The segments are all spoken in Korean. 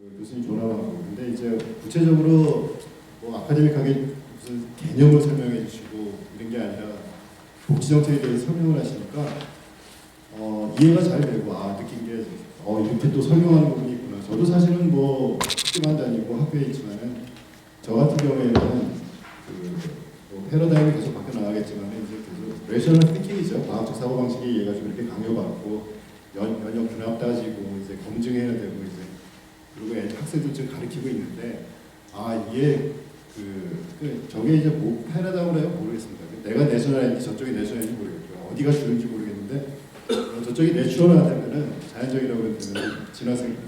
그 교수님 전화하고 근데 이제 구체적으로 뭐 아카데믹하게 무슨 개념을 설명해 주시고 이런 게 아니라 복지 정책에 대해서 설명을 하시니까 이해가 잘 되고 느낀 게 이렇게 또 설명하는 부분이 있구나. 저도 사실은 뭐 학교만 다니고 학교에 있지만은 저 같은 경우에는 뭐 패러다임이 계속 바뀌어 나가겠지만 이제 계속 레셔널 띵킹이죠. 과학적 사고 방식이 얘가 좀 이렇게 강요받고 연역 분합 따지고 이제 검증해야 되고 이제 그리고 학생들 좀 가르치고 있는데 이게 저게 이제 뭐 패러다임을 해요 모르겠습니다. 내가 내셔널인지 저쪽이 내셔널인지 모르겠고요. 어디가 주는지 모르겠는데 저쪽이 내추럴하다면은 자연적이라고 그러면 진화심리학이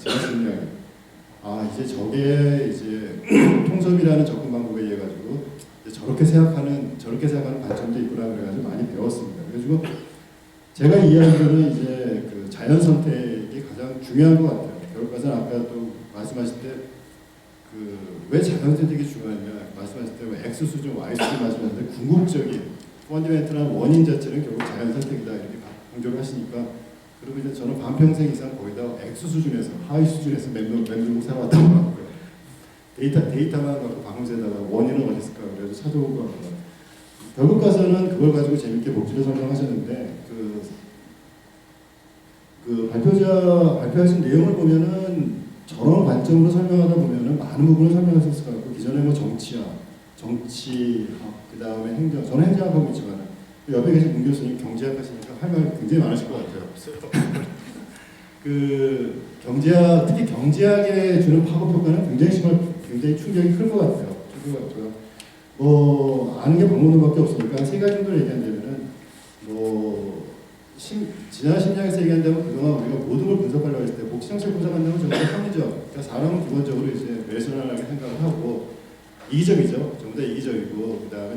이제 저게 이제 통섭이라는 접근 방법에 의해 가지고 저렇게 생각하는 관점도 있구나 그래가지고 많이 배웠습니다. 그래가지고 제가 이해하기로는 이제 그 자연 선택이 가장 중요한 것 같아요. 결국은 아까 또 말씀하실 때 왜 자연 선택이 중요하냐 말씀하실 때 X 수준, Y 수준 말씀하실 때 궁극적인 펀디멘털한 원인 자체는 결국 자연 선택이다 이렇게 강조를 하시니까 그리고 이제 저는 반평생 이상 거의 다 X 수준에서 하위 수준에서 맴돌고 살아왔다고 하고요. 데이터만 갖고 방울새다가 원인은 어디 있을까 그래서 찾아온 것 같고요. 결국 가서는 그걸 가지고 재밌게 복지를 설명하셨는데 그 발표하신 내용을 보면은 저런 관점으로 설명하다 보면은 많은 부분을 설명할 수 있을 것 같고 기존에 뭐 정치학, 그 다음에 행정, 저는 행정학하고 있지만 옆에 계신 문 교수님 경제학 하시니까 할 말 굉장히 많으실 것 같아요. 경제학, 특히 경제학에 주는 파급 효과는 굉장히 충격이 클 것 같아요. 뭐 아는 게 방법론밖에 없으니까 세 가지 정도를 얘기한다면은 진화 심리학에서 얘기한다면 그동안 우리가 모든 걸 분석하려고 했을 때 복지정책 분석한다면 전부 다 합리적. 그러니까 사람은 기본적으로 이제 레셔널하게 생각을 하고 이기적이죠. 전부 다 이기적이고 그 다음에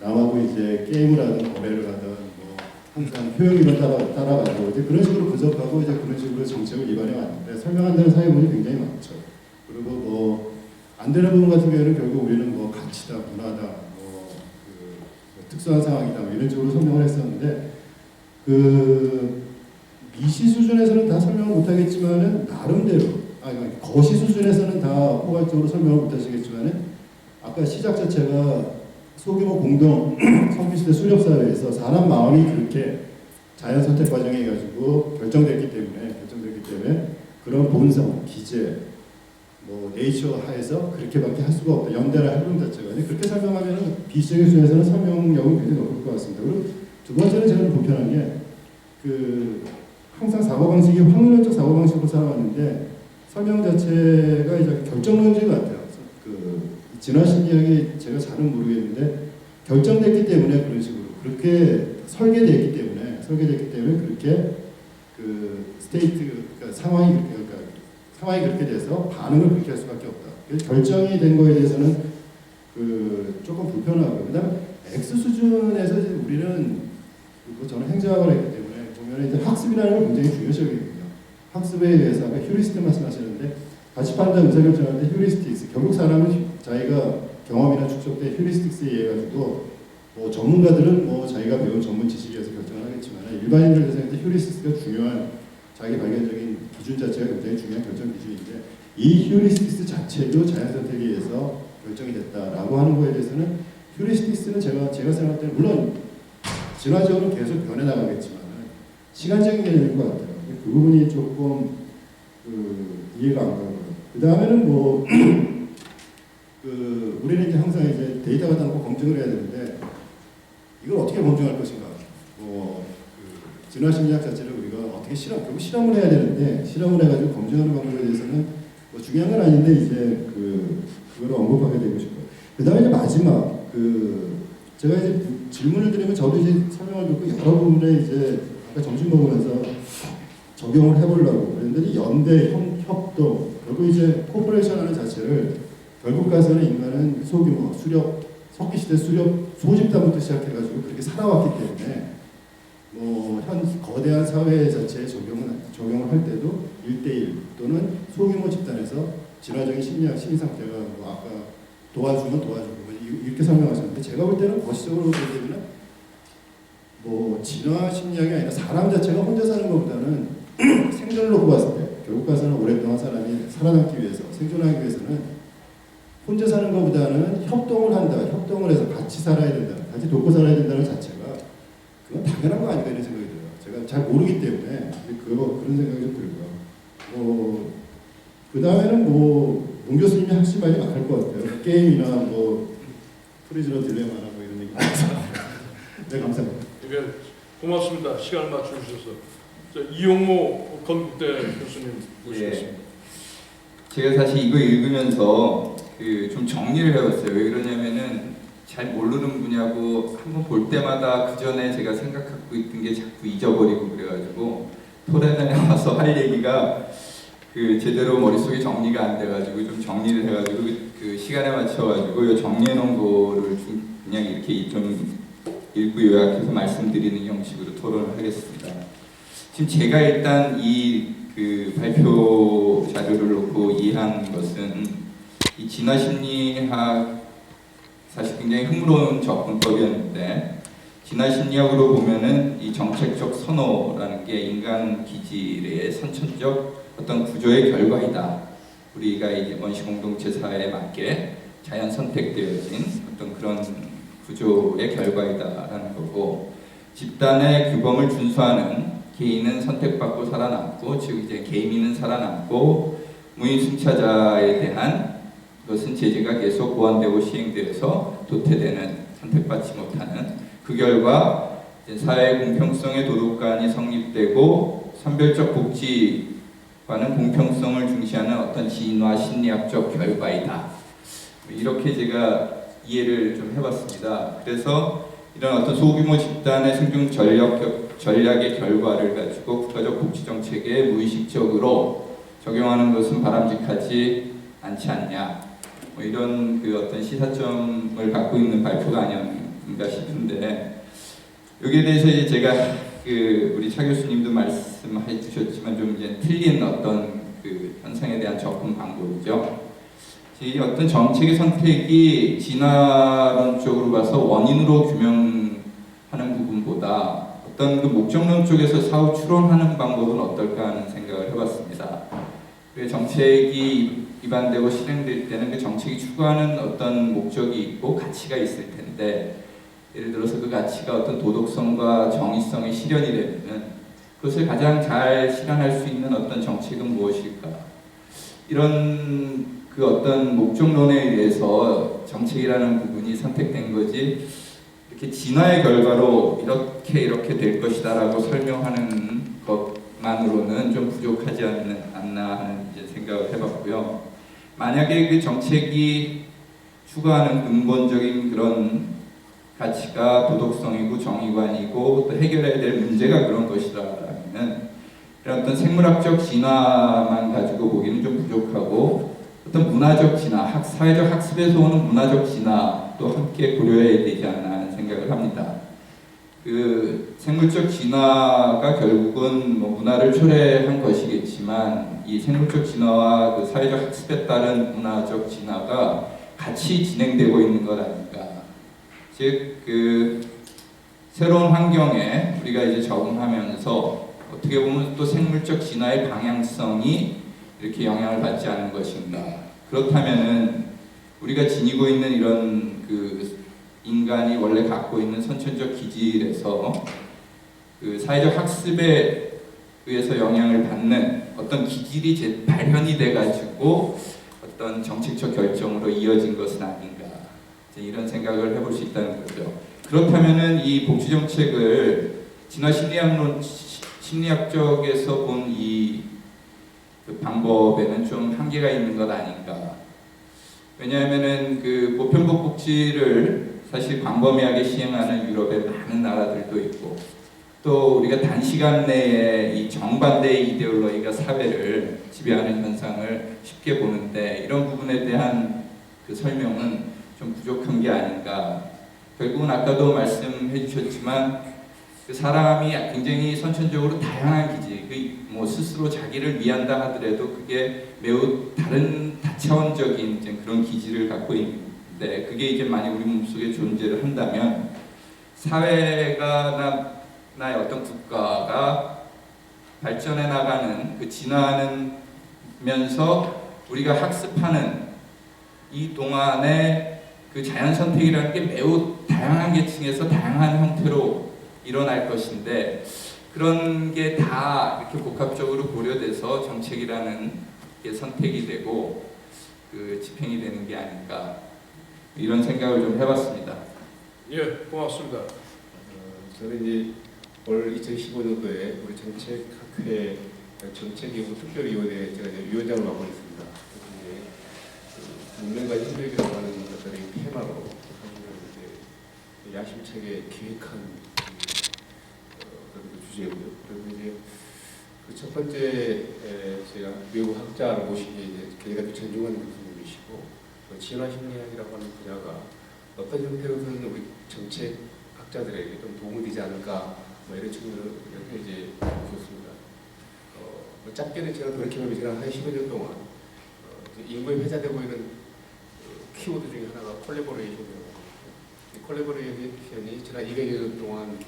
남하고 이제 게임을 하든 거래를 하든 뭐 항상 효용이론 따라가고 이제 그런 식으로 분석하고 이제 그런 식으로 정책을 입안해 왔는데 설명한다는 사회문이 굉장히 많죠. 그리고 뭐 안 되는 부분 같은 경우에는 결국 우리는 뭐 가치다, 문화다, 특수한 상황이다 뭐 이런 식으로 설명을 했었는데 미시 수준에서는 다 설명을 못하겠지만은 나름대로 거시 수준에서는 다 포괄적으로 설명을 못하시겠지만은 아까 시작 자체가 소규모 공동 성비시대 수렵사회에서 사람 마음이 그렇게 자연 선택 과정에 해가지고 결정됐기 때문에 그런 본성, 기재, 뭐 네이처 하에서 그렇게밖에 할 수가 없다. 연대라 활동 자체가 그렇게 설명하면은 비시적인 수준에서는 설명력은 굉장히 높을 것 같습니다. 그리고 두 번째는 제가 불편한 게 항상 사고방식이 확률적 사고방식으로 살아왔는데 설명 자체가 이제 결정론적인 것 같아요. 진화심리학이 제가 잘은 모르겠는데 결정됐기 때문에 그런 식으로 그렇게 설계됐기 때문에 그렇게 상황이 그렇게 돼서 반응을 그렇게 할 수밖에 없다. 그래서 결정이 된 거에 대해서는 조금 불편하고 그다음에 X 수준에서 이제 우리는 저는 행정학을 했기 때문에 보면 이제 학습이라는 걸 굉장히 중요시하거든요. 학습에 의해서 아까 휴리스틱 말씀하셨는데 가치 판단 의사결정할 때 휴리스틱스 결국 사람은 자기가 경험이나 축적된 휴리스틱스에 의해 가지고 뭐 전문가들은 뭐 자기가 배운 전문 지식에서 결정을 하겠지만 일반인들 대상할 때 휴리스틱스가 중요한 자기 발견적인 기준 자체가 굉장히 중요한 결정 기준인데 이 휴리스틱스 자체도 자연 선택에 의해서 결정이 됐다라고 하는 거에 대해서는 휴리스틱스는 제가 생각할 때는 물론 진화적으로 계속 변해나가겠지만 시간적인 개념일 것 같아요. 그 부분이 조금 이해가 안 가고요. 그 다음에는 뭐 우리는 이제 항상 이제 데이터가 나오고 검증을 해야 되는데 이걸 어떻게 검증할 것인가. 진화심리학 자체를 우리가 어떻게 결국 실험을 해야 되는데 실험을 해가지고 검증하는 방법에 대해서는 뭐 중요한 건 아닌데 이제 그걸 언급하게 되고 싶어요. 그 다음에 이제 마지막 제가 이제 질문을 드리면 저도 이제 설명을 듣고 여러 부분에 이제 아까 점심 먹으면서 적용을 해보려고 그랬는데 연대, 협동 결국 이제 코퍼레이션 하는 자체를 결국 가서는 인간은 소규모 석기시대 소집단부터 시작해가지고 그렇게 살아왔기 때문에 현 거대한 사회 자체에 적용을 할 때도 1대1 또는 소규모 집단에서 진화적인 심리 상태가 아까 도와주고 이렇게 설명하셨는데 제가 볼 때는 거시적으로 보면 진화 심리학이 아니라 사람 자체가 혼자 사는 것보다는 생존을 놓고 봤을 때 결국 가서는 오랫동안 사람이 살아남기 위해서, 생존하기 위해서는 혼자 사는 것보다는 협동을 한다, 협동을 해서 같이 살아야 된다, 같이 돕고 살아야 된다는 자체가 그건 당연한 거 아닌가 이런 생각이 들어요. 제가 잘 모르기 때문에 그런 생각이 좀 들고요. 그 다음에는 문 교수님이 하실 말이 많을 것 같아요. 게임이나 프리즈너 딜레마나 이런 얘기. 네, 감사합니다. 네, 고맙습니다. 시간을 맞춰주셔서. 이용모 건국대 교수님 모시겠습니다. 제가 사실 이거 읽으면서 좀 정리를 해봤어요. 왜 그러냐면은 잘 모르는 분야고 한번 볼 때마다 그 전에 제가 생각하고 있던 게 자꾸 잊어버리고 그래가지고 토론에 와서 할 얘기가 제대로 머릿속에 정리가 안 돼가지고 좀 정리를 해가지고 그 시간에 맞춰가지고 이 정리해 놓은 거를 그냥 이렇게 좀 읽고 요약해서 말씀드리는 형식으로 토론을 하겠습니다. 지금 제가 일단 이 발표 자료를 놓고 이해한 것은 이 진화심리학 사실 굉장히 흥미로운 접근법이었는데 진화심리학으로 보면은 이 정책적 선호라는 게 인간 기질의 선천적 어떤 구조의 결과이다. 우리가 이제 원시 공동체 사회에 맞게 자연 선택되어진 어떤 그런 구조의 결과이다라는 거고 집단의 규범을 준수하는 개인은 선택받고 살아남고 즉 이제 개인은 살아남고 무인승차자에 대한 그것은 제재가 계속 보완되고 시행되어서 도태되는 선택받지 못하는 그 결과 이제 사회 공평성의 도덕관이 성립되고 선별적 복지와는 공평성을 중시하는 어떤 진화 심리학적 결과이다. 이렇게 제가 이해를 좀 해봤습니다. 그래서 이런 어떤 소규모 집단의 생존 전략의 결과를 가지고 국가적 복지 정책에 무의식적으로 적용하는 것은 바람직하지 않지 않냐. 이런 어떤 시사점을 갖고 있는 발표가 아닌가 싶은데 여기에 대해서 이제 제가 우리 차 교수님도 말씀해 주셨지만 좀 이제 틀린 어떤 현상에 대한 접근 방법이죠. 이 어떤 정책의 선택이 진화론 쪽으로 봐서 원인으로 규명하는 부분보다 어떤 목적론 쪽에서 사후 추론하는 방법은 어떨까 하는 생각을 해봤습니다. 정책이 위반되고 실행될 때는 그 정책이 추구하는 어떤 목적이 있고 가치가 있을 텐데 예를 들어서 그 가치가 어떤 도덕성과 정의성의 실현이라면은 그것을 가장 잘 실현할 수 있는 어떤 정책은 무엇일까? 이런 어떤 목적론에 의해서 정책이라는 부분이 선택된 거지 이렇게 진화의 결과로 이렇게 될 것이다라고 설명하는 것만으로는 좀 부족하지 않나 하는 이제 생각을 해봤고요. 만약에 그 정책이 추구하는 근본적인 그런 가치가 도덕성이고 정의관이고 또 해결해야 될 문제가 그런 것이라면 이런 어떤 생물학적 진화만 가지고 보기는 좀 부족하고 어떤 문화적 진화, 사회적 학습에서 오는 문화적 진화도 함께 고려해야 되지 않나 하는 생각을 합니다. 생물적 진화가 결국은 문화를 초래한 것이겠지만 이 생물적 진화와 사회적 학습에 따른 문화적 진화가 같이 진행되고 있는 것 아닌가. 즉 새로운 환경에 우리가 이제 적응하면서 어떻게 보면 또 생물적 진화의 방향성이 이렇게 영향을 받지 않는 것인가. 그렇다면은 우리가 지니고 있는 이런 인간이 원래 갖고 있는 선천적 기질에서 사회적 학습에 의해서 영향을 받는 어떤 기질이 발현이 돼가지고 어떤 정책적 결정으로 이어진 것은 아닌가. 이런 생각을 해볼 수 있다는 거죠. 그렇다면은 이 복지 정책을 진화 심리학적에서 본 이 방법에는 좀 한계가 있는 것 아닌가. 왜냐하면은 보편복 복지를 사실 광범위하게 시행하는 유럽의 많은 나라들도 있고 또 우리가 단시간 내에 이 정반대의 이데올로기가 사회를 지배하는 현상을 쉽게 보는데 이런 부분에 대한 설명은 좀 부족한 게 아닌가. 결국은 아까도 말씀해 주셨지만 사람이 굉장히 선천적으로 다양한 기질, 스스로 자기를 위한다 하더라도 그게 매우 다른 다차원적인 그런 기질을 갖고 있는데 그게 이제 만약 우리 몸속에 존재를 한다면 사회가 나 어떤 국가가 발전해 나가는 진화하면서 우리가 학습하는 이 동안에 그 자연 선택이라는 게 매우 다양한 계층에서 다양한 형태로 일어날 것인데 그런 게 다 이렇게 복합적으로 고려돼서 정책이라는 게 선택이 되고 그 집행이 되는 게 아닐까 이런 생각을 좀 해봤습니다. 예, 고맙습니다. 저는 이제 올 2015년도에 우리 정책학회 정책연구 특별위원회 제가 이제 위원장을 맡고 있습니다. 그래서 이제 문명과 협력이라고 하는 것들의 테마로 이제 야심차게 기획한 그런 주제고요. 그리고 이제 그 첫 번째 제가 외국 학자를 모신 게 이제 걔가 전중환 교수님이시고 진화 심리학이라고 하는 분야가 어떤 형태로든 우리 정책학자들에게 좀 도움이 되지 않을까 뭐 이런 측면으로 이렇게 이제 보셨습니다. 뭐 짧게는 제가 돌이켜보면 제가 한 10여 년 동안 인구에 회자되고 있는 키워드 중에 하나가 콜래보레이션이라고 합니다. 이 콜래보레이션이 지난 200여 년 동안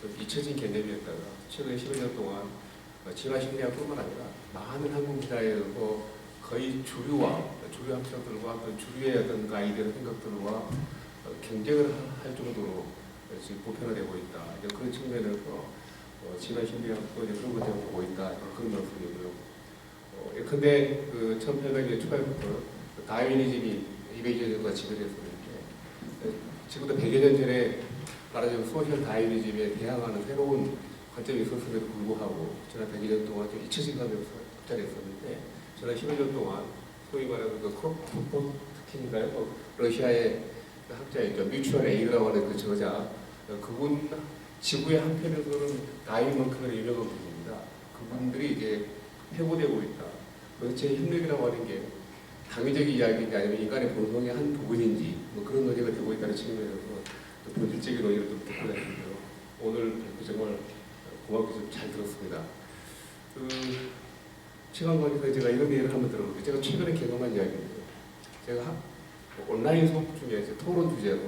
좀 잊혀진 개념이었다가 최근 10여 년 동안 진화 심리학뿐만 아니라 많은 학문 기사에서 거의 주류 학자들과 또 주류의 어떤 아이디어 생각들과 경쟁을 할 정도로 지금 보편화되고 있다. 이제 그런 측면에서 진화 심리학도 이제 그런 것들을 보고 있다. 그런 말씀이고요. 예컨대 그 1800년 초반부터 다윈이즘이 200여 년간 지배됐었는데 지금부터 100여 년 전에 말하자면 소셜 다윈이즘에 대항하는 새로운 관점이 있었음에도 불구하고 지난 100여 년 동안 좀 잊혀진 감이 없잖았었는데 지난 10여 년 동안 소위 말하는 그 크로포트킨인가요? 러시아의 학자이죠. 뮤추얼 에이드라고 하는 그 저자 그분 지구의 한편에서는 다윈만큼의 유명한 분입니다. 그분들이 이제 회고되고 있다. 도대체 협력이라고 하는 게 당위적인 이야기인지 아니면 인간의 본성의 한 부분인지 뭐 그런 논의가 되고 있다는 측면에서 또 본질적인 논의를 좀 듣고 다니고요. 오늘 발표 정말 고맙게 좀 잘 들었습니다. 시간관계에서 제가 이런 얘기를 한번 들었는데 제가 최근에 경험한 이야기인데요. 제가 온라인 수업 중에 이제 토론 주제로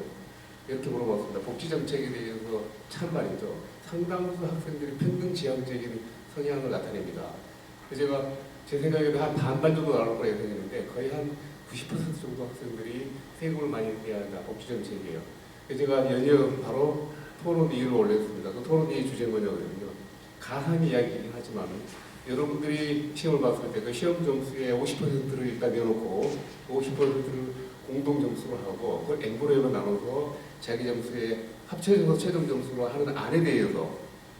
이렇게 물어봤습니다. 복지 정책에 대해서 참 말이죠. 상당수 학생들이 평등 지향적인 성향을 나타냅니다. 제가 제 생각에도 한 반반 정도 나올 거라 예상했는데 거의 한 90% 정도 학생들이 세금을 많이 내야 한다. 복지 정책이에요. 제가 연이어 바로 토론 이유를 올렸습니다. 그 토론 이유 주제는 뭐냐면요. 가상 이야기이긴 하지만 여러분들이 시험을 봤을 때 그 시험 점수의 50%를 일단 내놓고 그 50%를 공동 점수로 하고 그걸 n분의 1로 나눠서 자기 점수에 합쳐져서 최종 점수로 하는 안에 대해서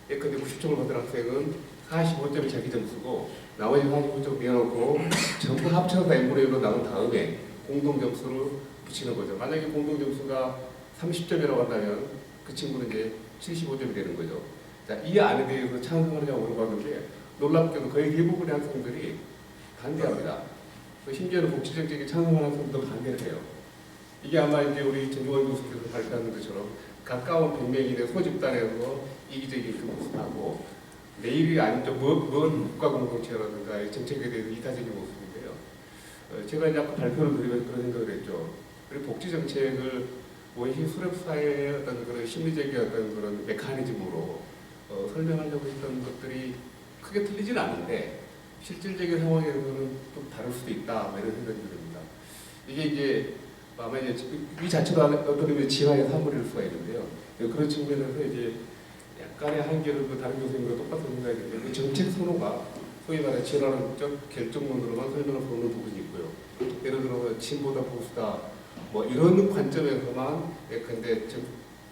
예컨대 90점을 받은 학생은 45점이 자기 점수고 나머지 45점 내놓고 전부 합쳐서 n분의 1로 나눈 다음에 공동 점수를 붙이는 거죠. 만약에 공동 점수가 30점이라고 한다면 그 친구는 이제 75점이 되는 거죠. 자, 이 안에 대해서 찬성하느냐고 물어봤는데 놀랍게도 거의 대부분의 학생들이 반대합니다. 심지어는 복지정책에 찬성하는 학생들도 반대를 해요. 이게 아마 이제 우리 전종환 교수께서 발표하는 것처럼 가까운 100명 이내 소집단에서 이기적인 그 모습하고 내일이 아니죠. 먼 국가 공동체라든가 정책에 대해서 이타적인 모습인데요. 제가 이제 아까 발표를 드리면서 그런 생각을 했죠. 우리 복지정책을 원시 수렵사회의 어떤 그런 심리적인 어떤 그런 메커니즘으로 설명하려고 했던 것들이 크게 틀리진 않은데 실질적인 상황에서는 좀 다를 수도 있다 이런 생각이 듭니다. 이게 이제 아마 이제 이 자체도 어떤 의미의 진화의 사물일 수가 있는데요. 그런 측면에서 이제 약간의 한계를 그 다른 교수님과 똑같은 생각이 드는데 그 정책 선호가 소위 말해 진화론적 결정론으로만 설명할 수 없는 부분이 있고요. 예를 들어서 진보다 보수다 뭐 이런 관점에서만 예컨대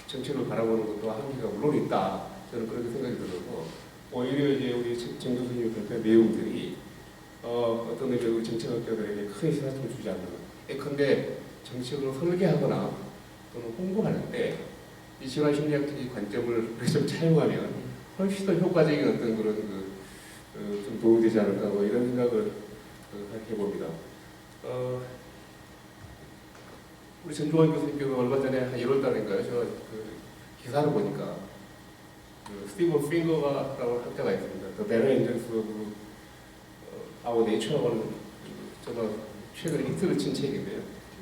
정책을 바라보는 것도 한계가 물론 있다. 저는 그렇게 생각이 들어서 오히려 이제 우리 정 교수님의 발표한 내용들이 어떤 의미로 정책학자들에게 큰 시사점을 주지 않는 예컨대 정책을 설계하거나 또는 홍보하는데 이 진화 심리학적인 관점을 좀 차용하면 훨씬 더 효과적인 어떤 그런 좀 도움이 되지 않을까 뭐 이런 생각을 해봅니다. 우리 전종환 교수님께서 얼마 전에 한 1월 달인가요? 제가 그 기사를 보니까 스티븐 핑거라고 학자가 있습니다. The Better Angels of Our Nature라고 하는 정말 최근에 히트를 친 책인데요.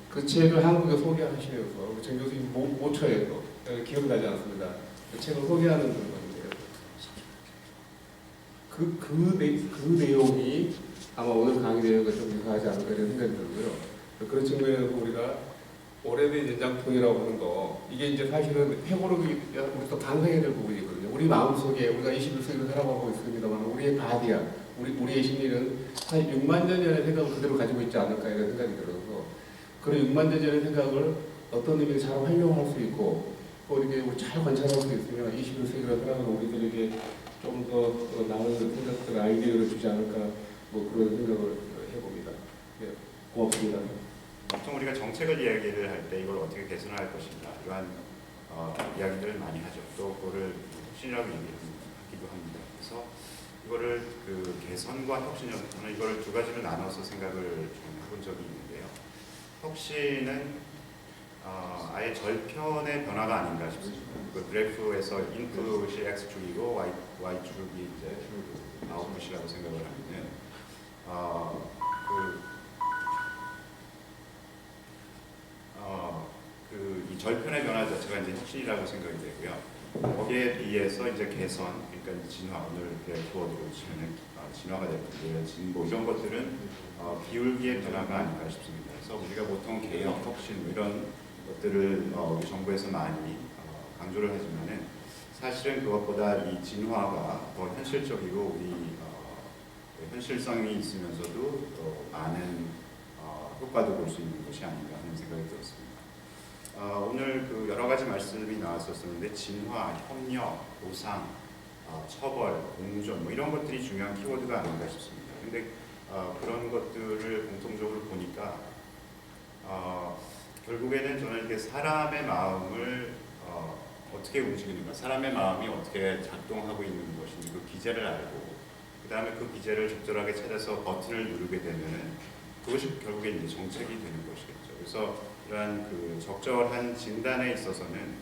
그 책을 한국에 소개하시면서 정 교수님 모처에도 기억이 나지 않습니다. 그 책을 소개하는 건데요. 그 내용이 아마 오늘 강의 내용과 좀 유사하지 않을까 이런 생각이 들고요. 그런 측면에서 우리가 오래된 연장통이라고 하는 거, 이게 이제 사실은 회고록이 우리 또 반성해야 될 부분이거든요. 우리 마음속에 우리가 21세기를 살아가고 있습니다만 우리의 바디야, 우리의 심리는 한 6만 년 전의 생각을 그대로 가지고 있지 않을까 이런 생각이 들어서 그런 6만 년 전의 생각을 어떤 의미로 잘 활용할 수 있고 또 이렇게 우리 잘 관찰할 수 있으면 21세기를 살아가는 우리들에게 좀 더 나은 생각들, 아이디어를 주지 않을까 뭐 그런 생각을 해봅니다. 네, 고맙습니다. 보통 우리가 정책을 이야기를 할 때 이걸 어떻게 개선할 것인가 이러한 이야기들을 많이 하죠. 또 그거를 혁신이라고 얘기하기도 합니다. 그래서 이거를 그 개선과 혁신, 저는 이걸 두 가지로 나눠서 생각을 좀 해본 적이 있는데요. 혁신은 아예 절편의 변화가 아닌가 싶습니다. 그 그래프에서 인풋이 X축이고 Y축이 이제 아웃풋이라고 생각을 하면은 이 절편의 변화 자체가 이제 혁신이라고 생각이 되고요. 거기에 비해서 이제 개선, 그러니까 진화, 오늘 키워드로 치면은 진화가 될 텐데요. 진보 이런 것들은 기울기의 변화가 아닌가 싶습니다. 그래서 우리가 보통 개혁, 혁신 뭐 이런 것들을 우리 정부에서 많이 강조를 하지만은 사실은 그것보다 이 진화가 더 현실적이고 우리 현실성이 있으면서도 더 많은 효과도 볼 수 있는 것이 아닌가 하는 생각이 들었습니다. 오늘 그 여러 가지 말씀이 나왔었는데 진화, 협력, 보상, 처벌, 공존 뭐 이런 것들이 중요한 키워드가 아닌가 싶습니다. 근데 그런 것들을 공통적으로 보니까 결국에는 저는 이게 사람의 마음을 어떻게 움직이는가, 사람의 마음이 어떻게 작동하고 있는 것인지 그 기제를 알고 그 다음에 그 기제를 적절하게 찾아서 버튼을 누르게 되면은 그것이 결국에 이제 정책이 되는 것이겠죠. 그래서 이러한 그 적절한 진단에 있어서는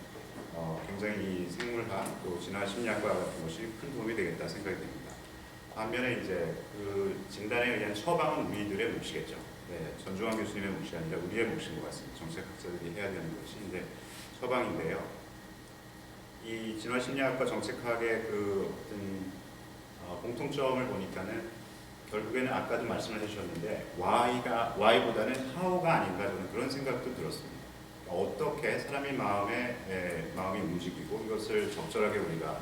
굉장히 이 생물학 또 진화 심리학과 같은 것이 큰 도움이 되겠다 생각이 됩니다. 반면에 이제 그 진단에 의한 처방은 우리들의 몫이겠죠. 네, 전주환 교수님의 몫이 아니라 우리의 몫인 것 같습니다. 정책학자들이 해야 되는 것이 이제 처방인데요. 이 진화 심리학과 정책학의 그 어떤 공통점을 보니까는 결국에는 아까도 말씀을 해주셨는데 Y보다는 How가 아닌가 저는 그런 생각도 들었습니다. 어떻게 사람의 마음이 움직이고 이것을 적절하게 우리가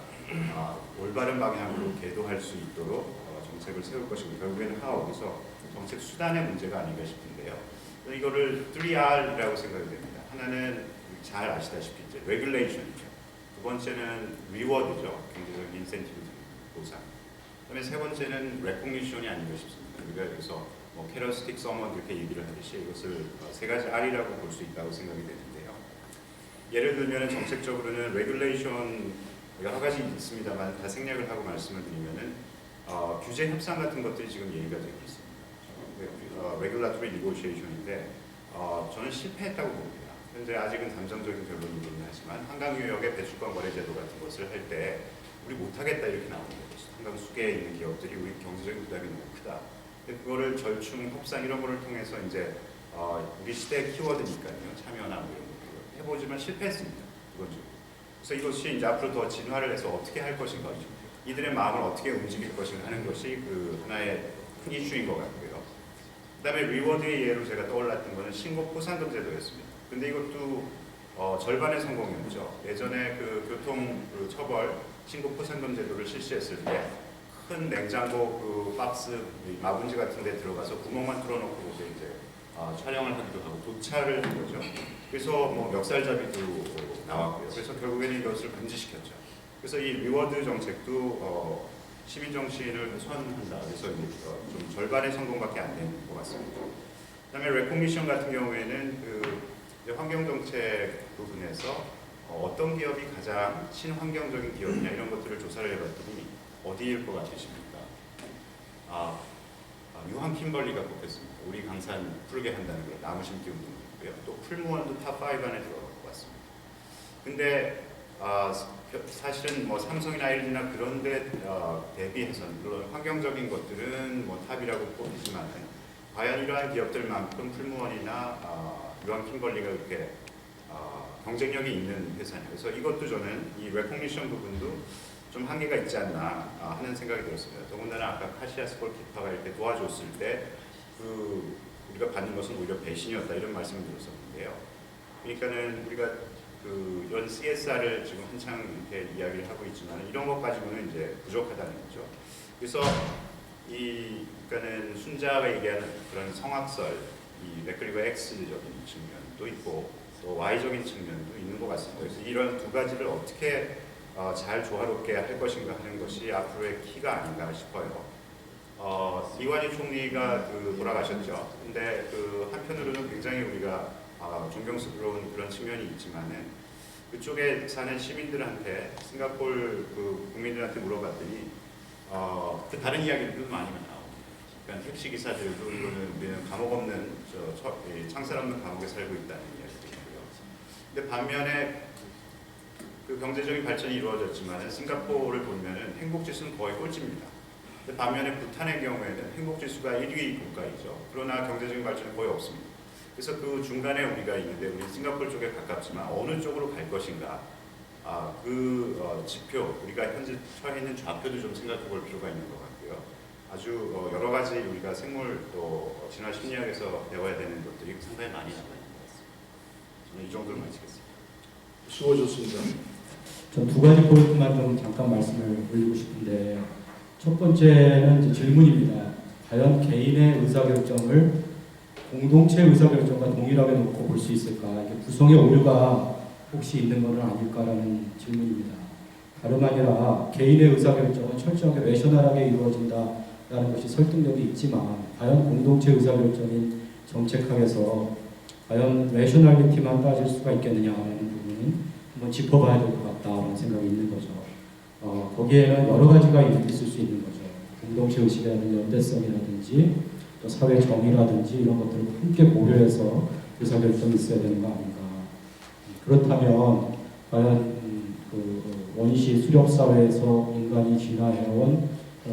올바른 방향으로 계도할 수 있도록 정책을 세울 것이고 결국에는 How, 여기서 정책 수단의 문제가 아닌가 싶은데요. 이거를 3R이라고 생각이 됩니다. 하나는 잘 아시다시피 이제 regulation이죠. 두 번째는 reward죠. 경제적인 인센티브 보상. 그다음에 세 번째는 recognition이 아닌가 싶습니다. 우리가 여기서 뭐 carrot, stick, summon 이렇게 얘기를 하듯이 이것을 세 가지 R이라고 볼 수 있다고 생각이 되는데요. 예를 들면 정책적으로는 regulation 여러 가지 있습니다만 다 생략을 하고 말씀을 드리면은 규제 협상 같은 것들이 지금 얘기가 되고 있습니다. regulatory negotiation인데 저는 실패했다고 봅니다. 현재 아직은 잠정적인 결론이긴 하지만 한강유역의 배출권 거래 제도 같은 것을 할 때 우리 못하겠다 이렇게 나오는 거죠. 한강 수계에 있는 기업들이 우리 경제적인 부담이 너무 크다. 그거를 절충, 협상 이런 거를 통해서 이제 우리 시대의 키워드니까요. 참여나 뭐 이런 것들 해보지만 실패했습니다. 기본적으로. 그래서 이것이 이제 앞으로 더 진화를 해서 어떻게 할 것인가, 이들의 마음을 어떻게 움직일 것인가 하는 것이 그 하나의 큰 이슈인 것 같고요. 그다음에 리워드의 예로 제가 떠올랐던 것은 신고 포상금 제도였습니다. 근데 이것도 절반의 성공이었죠. 예전에 그 교통 그 처벌 신고 포상금 제도를 실시했을 때 큰 냉장고 그 박스 마분지 같은 데 들어가서 구멍만 뚫어놓고 이제 촬영을 하기도 하고 도찰을 한 거죠. 그래서 뭐 멱살잡이도 나왔고요. 그래서 결국에는 이것을 금지시켰죠. 그래서 이 리워드 정책도 시민 정신을 훼손한다. 그래서 좀 절반의 성공밖에 안 된 것 같습니다. 그다음에 레코미션 같은 경우에는 그 환경 정책 부분에서 어떤 기업이 가장 친환경적인 기업이냐 이런 것들을 조사를 해봤더니 어디일 것 같으십니까? 유한 킴벌리가 뽑혔습니다. 우리 강산 푸르게 한다는 그런 나무 심기 운동이고요. 또 풀무원도 탑5 안에 들어갈 것 같습니다. 근데 사실은 뭐 삼성이나 LG나 그런데 대비해서는 물론 환경적인 것들은 뭐 탑이라고 뽑히지만 과연 이러한 기업들만큼 풀무원이나 유한 킴벌리가 그렇게 경쟁력이 있는 회사냐. 그래서 이것도 저는 이 레코니션 부분도 좀 한계가 있지 않나 하는 생각이 들었습니다. 더군다나 아까 카시아스 골키퍼가 이렇게 도와줬을 때 우리가 받는 것은 오히려 배신이었다 이런 말씀을 드렸었는데요. 그러니까는 우리가 이런 CSR을 지금 한창 이렇게 이야기를 하고 있지만 이런 것 가지고는 이제 부족하다는 거죠. 그래서 그러니까는 순자가 얘기하는 그런 성악설, 그리고 X적인 측면도 있고 또 Y적인 측면도 있는 것 같습니다. 그래서 이런 두 가지를 어떻게 잘 조화롭게 할 것인가 하는 것이 앞으로의 키가 아닌가 싶어요. 이완희 총리가 돌아가셨죠. 근데 한편으로는 굉장히 우리가 존경스러운 그런 측면이 있지만은 그쪽에 사는 시민들한테 싱가포르 국민들한테 물어봤더니 다른 이야기들도 많이 나옵니다. 그러니까 택시 기사들도 우리는 감옥 없는 창살 없는 감옥에 살고 있다는 이야기도 있고요. 근데 반면에 경제적인 발전이 이루어졌지만 싱가포르를 보면은 행복지수는 거의 꼴찌입니다. 근데 반면에 부탄의 경우에는 행복지수가 1위 국가이죠. 그러나 경제적인 발전은 거의 없습니다. 그래서 그 중간에 우리가 있는데 우리 싱가포르 쪽에 가깝지만 어느 쪽으로 갈 것인가 지표 우리가 현재 처해 있는 좌표도 좀 생각해 볼 필요가 있는 것 같고요. 아주 여러 가지 우리가 생물 또 진화 심리학에서 배워야 되는 것들이 상당히 많이 남아 있는 것 같습니다. 저는 이 정도로 마치겠습니다. 수고하셨습니다. 전 두 가지 포인트만 좀 잠깐 말씀을 올리고 싶은데 첫 번째는 이제 질문입니다. 과연 개인의 의사결정을 공동체 의사결정과 동일하게 놓고 볼 수 있을까? 이게 구성의 오류가 혹시 있는 것은 아닐까라는 질문입니다. 다름 아니라 개인의 의사결정은 철저하게 레셔널하게 이루어진다라는 것이 설득력이 있지만 과연 공동체 의사결정인 정책학에서 과연 레셔널리티만 따질 수가 있겠느냐라는 부분은 한번 짚어봐야 될 것 같다는 생각이 있는 거죠. 거기에는 여러 가지가 있을 수 있는 거죠. 공동체 의식이라는 연대성이라든지 또 사회 정의라든지 이런 것들을 함께 고려해서 의사결정이 있어야 되는 거 아닌가. 그렇다면 과연 원시 수렵사회에서 인간이 진화해온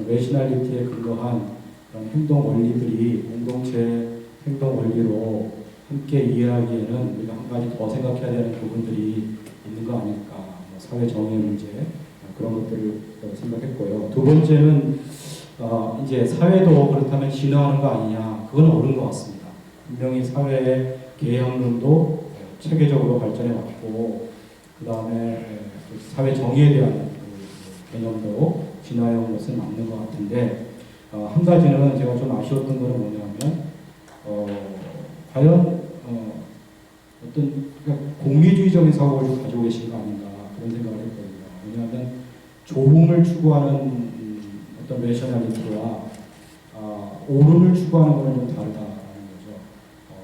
레셔널리티에 근거한 그런 행동 원리들이 공동체 행동 원리로 함께 이해하기에는 우리가 한 가지 더 생각해야 되는 부분들이 있는 거 아닐까. 사회 정의 문제 그런 것들을 생각했고요. 두 번째는 이제 사회도 그렇다면 진화하는 거 아니냐. 그건 옳은 것 같습니다. 분명히 사회의 개혁론도 체계적으로 발전해 왔고 그 다음에 사회 정의에 대한 개념도 진화해 온 것은 맞는 것 같은데 한 가지는 제가 좀 아쉬웠던 것은 뭐냐면 과연 어떤 공리주의적인 사고를 가지고 계신 거 아닌가 그런 생각을 했거든요. 왜냐하면 조음을 추구하는 어떤 레셔널리티와 옳음을 추구하는 것은 좀 다르다는 거죠.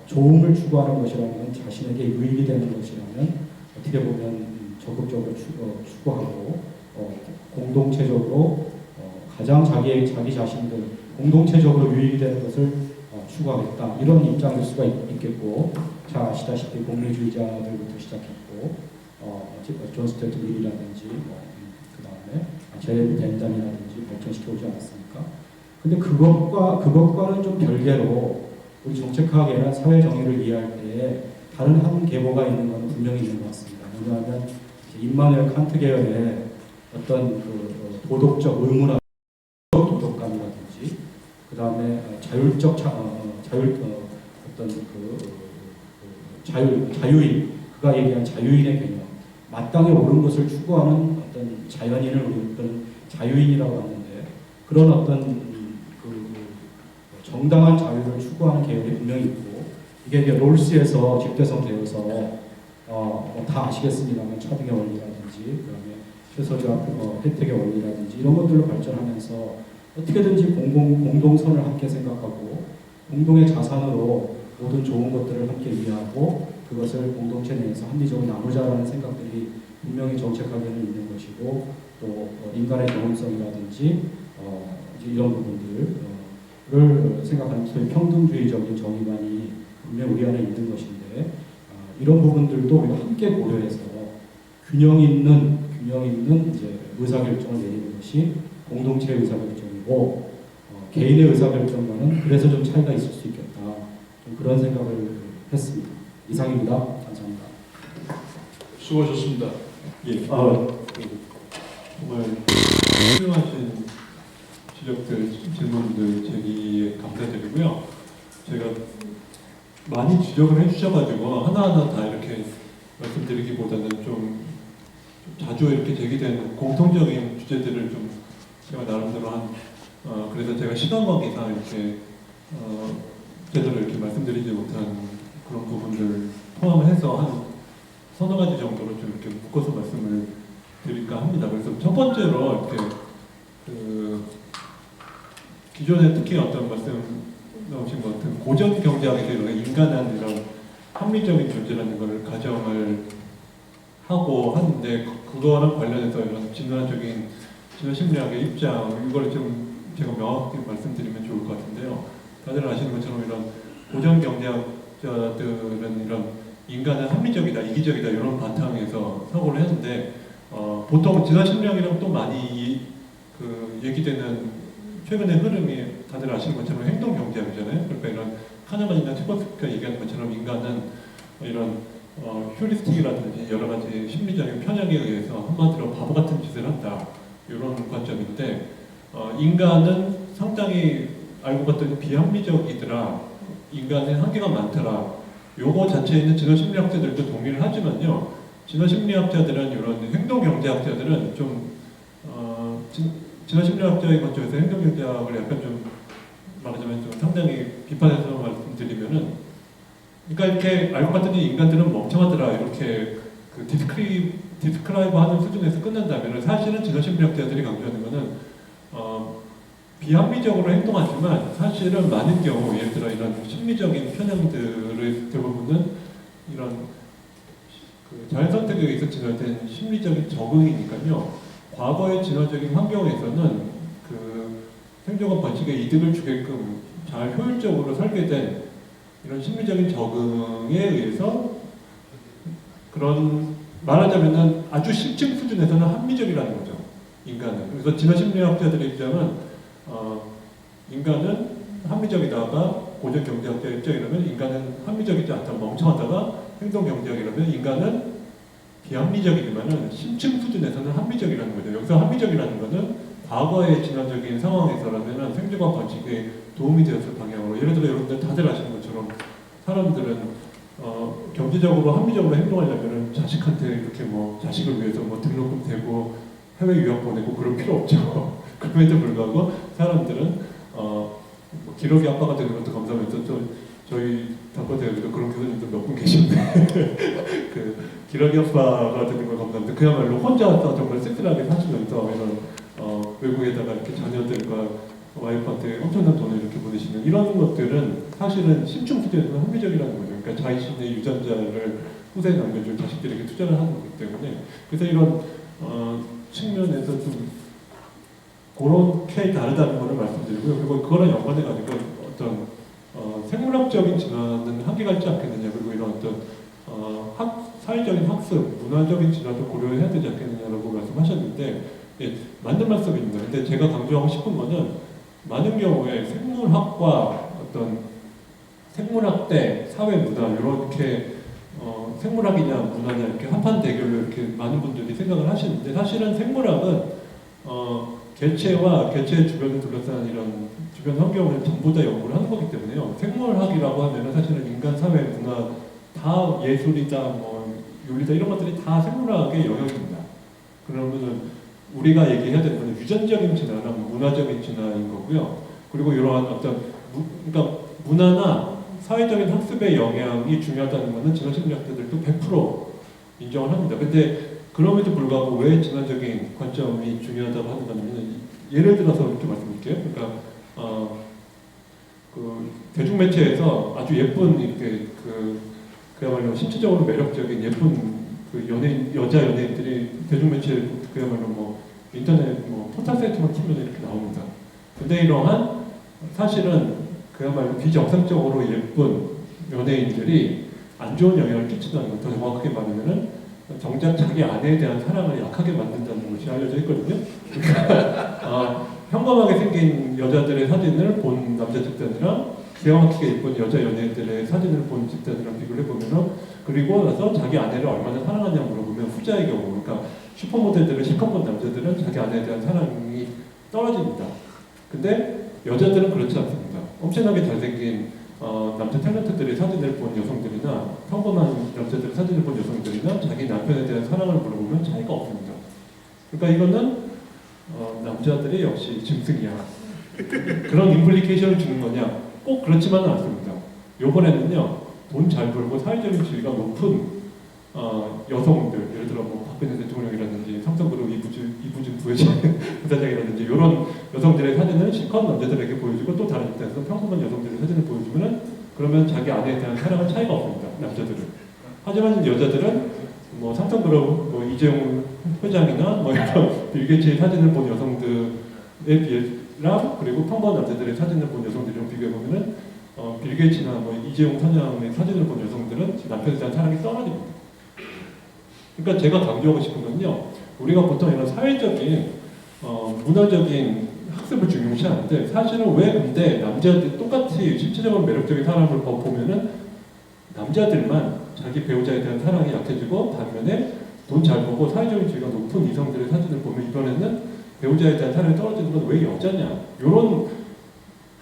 조음을 추구하는 것이라는 건 자신에게 유익이 되는 것이라면 어떻게 보면 적극적으로 추구하고 공동체적으로 가장 자기 자신들 공동체적으로 유익이 되는 것을 추구하겠다 이런 입장일 수가 있겠고 잘 아시다시피 공리주의자들부터 시작했고 존 스튜어트 밀이라든지 그 다음에 제레미 벤담이라든지 발전시켜 오지 않았습니까? 근데 그것과는 좀 별개로 우리 정책학에는 사회 정의를 이해할 때 다른 한 계보가 있는 건 분명히 있는 것 같습니다. 왜냐하면 임마누엘 칸트 계열의 어떤 도덕적 의무나 도덕감이라든지 그 다음에 자율적 자유인 그가 얘기한 자유인의 개념 마땅히 옳은 것을 추구하는 어떤 자연인을 우리는 자유인이라고 하는데 그런 어떤 정당한 자유를 추구하는 계열이 분명히 있고 이게 이제 롤스에서 집대성되어서 다 아시겠습니다만 차등의 원리라든지 그다음에 최소적 혜택의 원리라든지 이런 것들로 발전하면서 어떻게든지 공동선을 함께 생각하고 공동의 자산으로 모든 좋은 것들을 함께 이해하고 그것을 공동체 내에서 합리적으로 나누자라는 생각들이 분명히 정책학에는 있는 것이고 또 인간의 경험성이라든지 이런 부분들을 생각하는 소위 평등주의적인 정의관이 분명 우리 안에 있는 것인데 이런 부분들도 우리가 함께 고려해서 균형 있는 이제 의사결정을 내리는 것이 공동체의 의사결정이고 개인의 의사결정과는 그래서 좀 차이가 있을 수 있겠다. 좀 그런 생각을 했습니다. 이상입니다. 감사합니다. 수고하셨습니다. 예. 정말 훌륭하신 지적들, 질문들 제기에 감사드리고요. 제가 많이 지적을 해주셔가지고 하나하나 다 이렇게 말씀드리기보다는 좀 자주 이렇게 제기된 공통적인 주제들을 좀 제가 나름대로 그래서 제가 시간 관계상 이렇게 제대로 이렇게 말씀드리지 못한 그런 부분들 포함을 해서 한 서너 가지 정도로 좀 이렇게 묶어서 말씀을 드릴까 합니다. 그래서 첫 번째로 이렇게 기존에 특히 어떤 말씀 나오신 것 같은 고전 경제학에서 이런 인간은 이런 합리적인 존재라는 걸 가정을 하고 하는데 그거랑 관련해서 이런 진화 심리학의 입장 이걸 좀 제가 명확히 말씀드리면 좋을 것 같은데요. 다들 아시는 것처럼 이런 고전 경제학자들은 이런 인간은 합리적이다, 이기적이다 이런 바탕에서 사고를 했는데 보통 진화 심리학이랑 또 많이 얘기되는 최근의 흐름이 다들 아시는 것처럼 행동 경제학이잖아요. 그러니까 이런 카네만이나 튜버스키가 얘기하는 것처럼 인간은 이런 휴리스틱이라든지 여러 가지 심리적인 편향에 의해서 한마디로 바보 같은 짓을 한다 이런 관점인데 인간은 상당히 알고 봤더니 비합리적이더라. 인간의 한계가 많더라. 요거 자체에는 진화심리학자들도 동의를 하지만요. 진화심리학자들은 이런 행동경제학자들은 좀 진화심리학자의 관점에서 행동경제학을 약간 좀 말하자면 좀 상당히 비판해서 말씀드리면은 그러니까 이렇게 알고 봤더니 인간들은 멍청하더라 이렇게 디스크라이브 하는 수준에서 끝난다면 사실은 진화심리학자들이 강조하는 거는 비합리적으로 행동하지만 사실은 많은 경우 예를 들어 이런 심리적인 편향들을 대부분은 이런 자연선택에 의해서 진화된 심리적인 적응이니까요. 과거의 진화적인 환경에서는 생존과 번식에 이득을 주게끔 잘 효율적으로 설계 된 이런 심리적인 적응에 의해서 그런 말하자면은 아주 실증 수준에서는 합리적이라는 거죠. 인간은. 그래서 진화심리학자들의 입장은 인간은 합리적이다가 고전 경제학자의 입장이라면 인간은 합리적이지 않다 멍청하다가 행동 경제학이라면 인간은 비합리적이지만은 심층 수준에서는 합리적이라는 거죠. 여기서 합리적이라는 거는 과거의 진화적인 상황에서라면 생존과 번식에 도움이 되었을 방향으로 예를 들어 여러분들 다들 아시는 것처럼 사람들은 경제적으로 합리적으로 행동하려면 자식한테 이렇게 뭐 자식을 위해서 뭐 등록금 대고 해외 유학 보내고 그럴 필요 없죠. 그럼에도 불구하고 사람들은 뭐 기러기 아빠가 되는 것도 감사하면서 저희 단과대학에도 그런 교수님도 몇 분 계신데 기러기 아빠가 되는 걸 감사합니다. 그야말로 혼자서 정말 쓸쓸하게 사시면서 이런 외국에다가 이렇게 자녀들과 와이프한테 엄청난 돈을 이렇게 보내시는 이런 것들은 사실은 심층 수준에서는 합리적이라는 거죠. 그러니까 자신의 유전자를 후세에 남겨줄 자식들에게 투자를 하는 거기 때문에 그래서 이런 측면에서 좀 그렇게 다르다는 것을 말씀드리고요. 그리고 그거랑 연관해가지고 어떤 생물학적인 진화는 한계가 있지 않겠느냐 그리고 이런 어떤 사회적인 학습, 문화적인 진화도 고려해야 되지 않겠느냐라고 말씀하셨는데 예, 맞는 말씀입니다. 근데 제가 강조하고 싶은 거는 많은 경우에 생물학과 어떤 생물학 대 사회 문화 이렇게 생물학이냐 문화냐 이렇게 한판 대결로 이렇게 많은 분들이 생각을 하시는데 사실은 생물학은 개체와 개체 주변을 둘러싼 이런 주변 환경을 전부 다 연구를 하는 거기 때문에요. 생물학이라고 하면 사실은 인간, 사회, 문화 다 예술이다, 뭐 윤리다 이런 것들이 다 생물학의 영역입니다. 그러면은 우리가 얘기해야 되는 건 유전적인 진화랑 문화적인 진화인 거고요. 그리고 이러한 어떤 그러니까 문화나 사회적인 학습의 영향이 중요하다는 것은 진화심리학자들도 100% 인정을 합니다. 근데 그럼에도 불구하고 왜 진화적인 관점이 중요하다고 하는 거냐면 예를 들어서 이렇게 말씀드릴게요. 그러니까 대중매체에서 아주 예쁜 이렇게 그야말로 신체적으로 매력적인 예쁜 여자 연예인들이 대중매체 그야말로 뭐 인터넷 뭐 포털 사이트만 키면 이렇게 나옵니다. 근데 이러한 사실은 그야말로 비정상적으로 예쁜 연예인들이 안 좋은 영향을 끼친다는 것, 더 정확하게 말하면은 정작 자기 아내에 대한 사랑을 약하게 만든다는 것이 알려져 있거든요. 그러니까 평범하게 생긴 여자들의 사진을 본 남자 집단이랑 기가 막히게 예쁜 여자 연예인들의 사진을 본 집단이랑 비교를 해보면은 그리고 나서 자기 아내를 얼마나 사랑하냐 물어보면 후자의 경우, 그러니까 슈퍼모델들을 실컷 본 남자들은 자기 아내에 대한 사랑이 떨어집니다. 근데 여자들은 그렇지 않습니다. 엄청나게 잘생긴 남자 탤런트들의 사진을 본 여성들이나 평범한 남자들의 사진을 본 여성들이나 자기 남편에 대한 사랑을 물어보면 차이가 없습니다. 그러니까 이거는 남자들이 역시 짐승이야. 그런 임플리케이션을 주는 거냐? 꼭 그렇지만은 않습니다. 요번에는요, 돈 잘 벌고 사회적인 지위가 높은 여성들, 예를 들어 뭐 박근혜 대통령이라든지 삼성그룹 이부진 부회장이라든지 이런 여성들의 사진을 실컷 남자들에게 보여주고 또 다른 입장에서 평범한 여성들의 사진을 보여주면은 그러면 자기 아내에 대한 사랑은 차이가 없습니다. 남자들은. 하지만 여자들은 뭐 삼성그룹 뭐 이재용 회장이나 뭐 이런 빌 게이츠의 사진을 본 여성들에 비해랑 그리고 평범한 남자들의 사진을 본 여성들이랑 비교해 보면은 빌 게이츠나 뭐 이재용 사장의 사진을 본 여성들은 남편에 대한 사랑이 떨어집니다. 그러니까 제가 강조하고 싶은 건요, 우리가 보통 이런 사회적인 문화적인 학습을 중요시하는데 사실은 왜 근데 남자들 똑같이 실질적으로 매력적인 사람을 보면은 남자들만 자기 배우자에 대한 사랑이 약해지고 반면에 돈 잘 벌고 사회적인 지위가 높은 이성들의 사진을 보면 이번에는 배우자에 대한 사랑이 떨어지는 건 왜 여자냐? 이런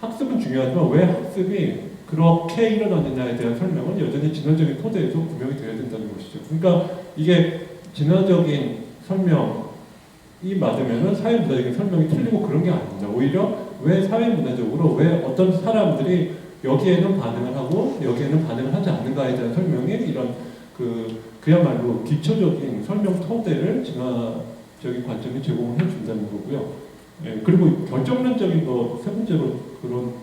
학습은 중요하지만 왜 학습이 그렇게 일어나느냐에 대한 설명은 여전히 진화적인 토대에서 분명히 돼야 된다는 것이죠. 그러니까 이게 진화적인 설명이 맞으면은 사회문화적인 설명이 틀리고 그런 게 아닙니다. 오히려 왜 사회문화적으로 왜 어떤 사람들이 여기에는 반응을 하고 여기에는 반응을 하지 않는가에 대한 설명이 이런 그야말로 기초적인 설명 토대를 진화적인 관점이 제공을 해준다는 거고요. 예, 그리고 결정론적인 거 세 번째로 그런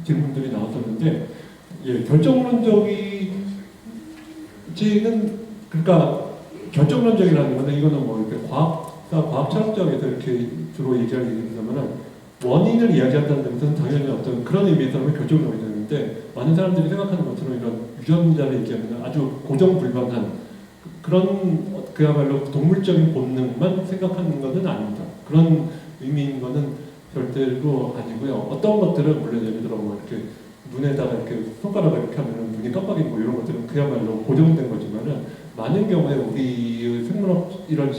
질문들이 나왔었는데, 예, 결정론적이지는 그러니까 결정론적이라는 거는 이거는 뭐 이렇게 과학 철학적에서 이렇게 주로 얘기할 얘기입니다만은 원인을 이야기한다는 것은 당연히 어떤 그런 의미에서는 결정론이 되는데 많은 사람들이 생각하는 것처럼 이런 유전자를 얘기하면 아주 고정불변한 그런 그야말로 동물적인 본능만 생각하는 것은 아닙니다. 그런 의미인 것은 절대로 아니고요. 어떤 것들은 물론 예를 들어 뭐 이렇게 눈에다가 이렇게 손가락을 이렇게 하면 눈이 깜빡이고 이런 것들은 그야말로 고정된 거지만은 많은 경우에 우리의 생물학 이런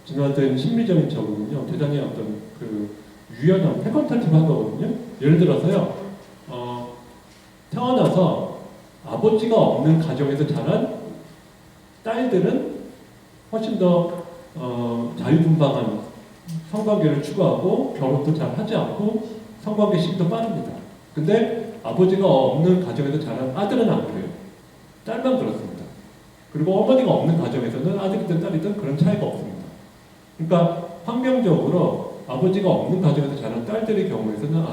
진화된 심리적인 적응은요 대단히 어떤 유연한 패턴타티브한 거거든요. 예를 들어서요 태어나서 아버지가 없는 가정에서 자란 딸들은 훨씬 더 자유분방한 성관계를 추구하고 결혼도 잘 하지 않고 성관계 시기도 빠릅니다. 근데 아버지가 없는 가정에서 자란 아들은 안 그래요. 딸만 그렇습니다. 그리고 어머니가 없는 가정에서는 아들이든 딸이든 그런 차이가 없습니다. 그러니까 환경적으로 아버지가 없는 가정에서 자란 딸들의 경우에서는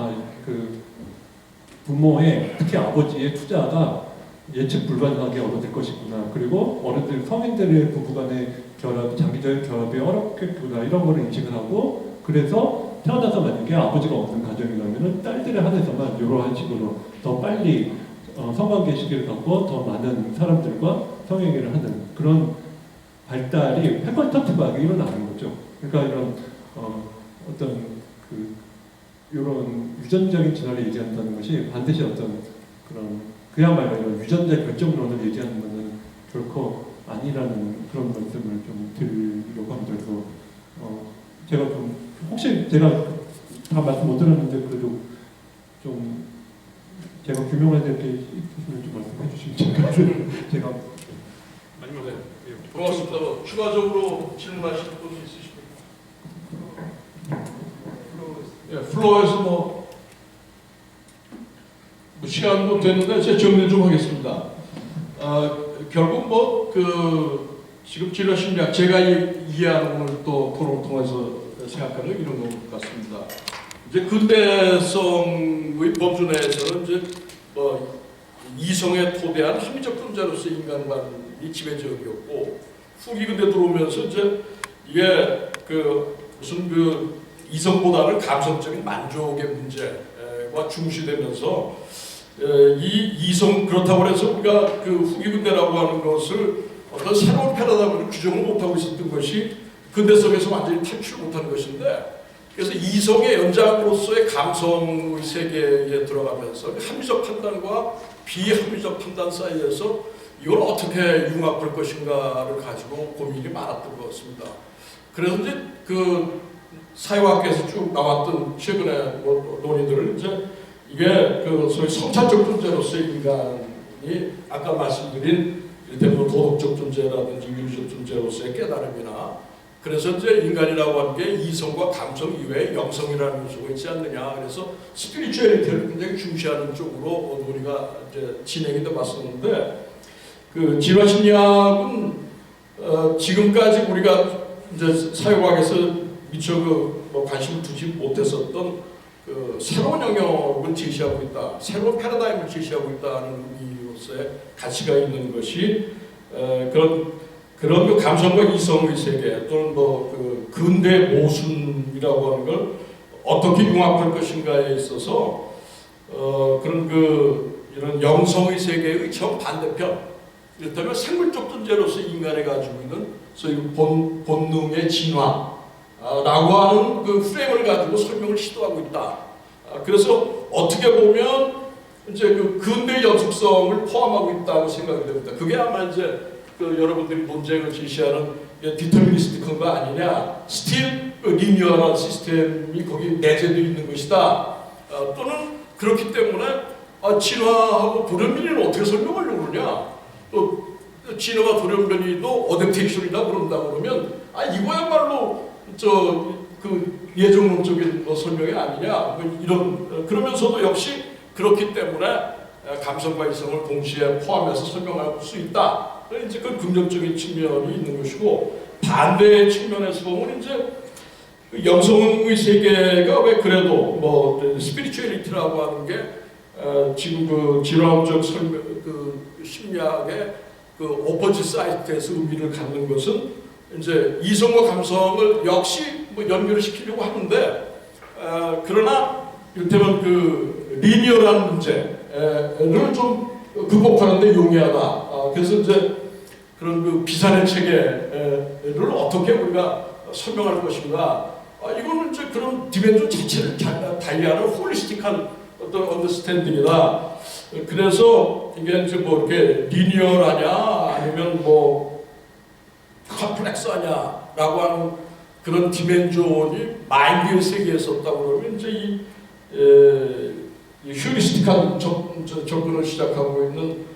부모의 특히 아버지의 투자가 예측 불가능하게 어려질 것이구나. 그리고 어른들, 성인들의 부부간의 결합, 장기적인 결합이 어렵겠구나. 이런 거를 인식을 하고 그래서 태어나서 만약에 아버지가 없는 가정이라면 딸들에 한해서만 이러한 식으로 더 빨리 성관계 시기를 갖고 더 많은 사람들과 성행위를 하는 그런 발달이 패턴타티브하게 일어나는 거죠. 그러니까 이런 어떤 이런 유전적인 진화를 얘기한다는 것이 반드시 어떤 그런 그야말로 이런 유전자 결정론을 얘기하는 것은 결코 아니라는 그런 말씀을 좀 드리려고 합니다. 그래서 제가 좀 혹시 제가 다 말씀 못 드렸는데 그래도 좀 제가 규명해야 될 게 있으면 좀 말씀해 주시면 제가 아니면 고맙습니다. 추가적으로 질문하실 분 있으십니까? 예, 플로어에서 뭐 시간도 됐는데 제가 정리 좀 하겠습니다. 결국 지금 진화 심리학 제가 이해하는 오늘 또 토론을 통해서 생각하는 이런 것 같습니다. 이제 근대성의 범주 내에서는 이제 이성에 토대한 합리적 존재로서 인간관이 지배적이었고 후기 근대 들어오면서 이제 이게 무슨 이성보다는 감성적인 만족의 문제가 중시되면서 이 이성 그렇다고 해서 우리가 후기 근대라고 하는 것을 어떤 새로운 패러다임으로 규정을 못하고 있었던 것이 근대성에서 완전히 탈출 못한 것인데 그래서 이성의 연장으로서의 감성의 세계에 들어가면서 합리적 판단과 비합리적 판단 사이에서 이걸 어떻게 융합할 것인가를 가지고 고민이 많았던 것 같습니다. 그래서 이제 그 사회학에서 쭉 나왔던 최근의 논의들을 이제 이게 그 소위 성찰적 존재로서의 인간이 아까 말씀드린 이를테면 도덕적 존재라든지 윤리적 존재로서의 깨달음이나 그래서 이제 인간이라고 하는 게 이성과 감성 이외에 영성이라는 요소가 있지 않느냐. 그래서 스피리추얼리티를 굉장히 중시하는 쪽으로 논의가 이제 진행이 돼 왔었는데 그 진화심리학은 지금까지 우리가 이제 사회학에서 미처 뭐 관심을 두지 못했었던 그 새로운 영역을 제시하고 있다, 새로운 패러다임을 제시하고 있다는 의미로서의 가치가 있는 것이 그런 그 감성과 이성의 세계 또는 뭐 그 근대 모순이라고 하는 걸 어떻게 융합할 것인가에 있어서 그런 그 이런 영성의 세계의 정반대편, 이를테면 생물적 존재로서 인간이 가지고 있는 소위 본능의 진화라고 하는 그 프레임을 가지고 설명을 시도하고 있다. 그래서 어떻게 보면 이제 그 근대 연속성을 포함하고 있다고 생각이 됩니다. 그게 아마 이제 그 여러분들이 논쟁을 제시하는 디터미니스틱한 거 아니냐, 스틸 리니어한 시스템이 거기 내재되어 있는 것이다. 또는 그렇기 때문에 진화하고 돌연변이는 어떻게 설명하려고 그러냐, 또 진화와 돌연변이도 어댑테이션이다 그런다 그러면 이거야말로 그 예정론적인 설명이 아니냐, 이런 그러면서도 역시 그렇기 때문에 감성과 이성을 동시에 포함해서 설명할 수 있다. 이제 그 긍정적인 측면이 있는 것이고, 반대의 측면에서 보면 이제 영성의 세계가 왜 그래도 뭐 스피리추얼리티라고 하는 게 지금 그 진화론적 그 심리학의 그 오퍼지 사이트에서 의미를 갖는 것은 이제 이성과 감성을 역시 뭐 연결을 시키려고 하는데 그러나 이를테면 그 리니어라는 문제를 좀 극복하는 데 용이하다. 그래서 이제 그런 그 비산의 체계를 어떻게 우리가 설명할 것인가, 이거는 이제 그런 디멘전 자체를 달리하는 홀리스틱한 어떤 언더스탠딩이다. 그래서 이게 이제 뭐 이렇게 리니어하냐 아니면 뭐 컴플렉스하냐라고 하는 그런 디멘전이 마인드의 세계에 있었다고 그러면 이제 이 휴리스틱한 접근을 시작하고 있는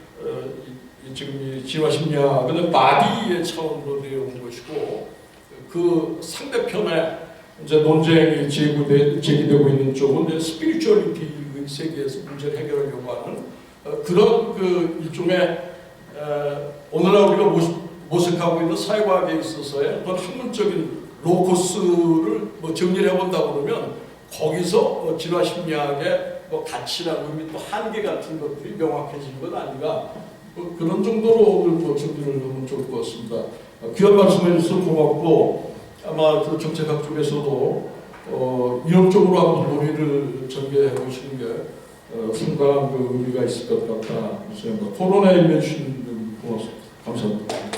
지금 이 진화심리학은 바디의 차원으로 내려온 것이고, 그 상대편에 이제 논쟁이 제기되고 있는 쪽은 스피리추얼리티 세계에서 문제를 해결하려고 하는 그런 그 일종의 오늘날 우리가 모색하고 있는 사회과학에 있어서의 어떤 학문적인 로커스를 뭐 정리를 해본다고 그러면 거기서 진화심리학의 뭐 가치나 의미 또 한계 같은 것들이 명확해지는 것 아닌가, 그런 정도로 오늘 뭐 정리를 하면 좋을 것 같습니다. 귀한 말씀해 주셔서 고맙고, 아마 그 정책학 쪽에서도 이런 쪽으로 한번 논의를 전개해 보시는 게 상당한 그 의미가 있을 것 같다. 토론에 임해 주신 분 고맙습니다. 감사합니다.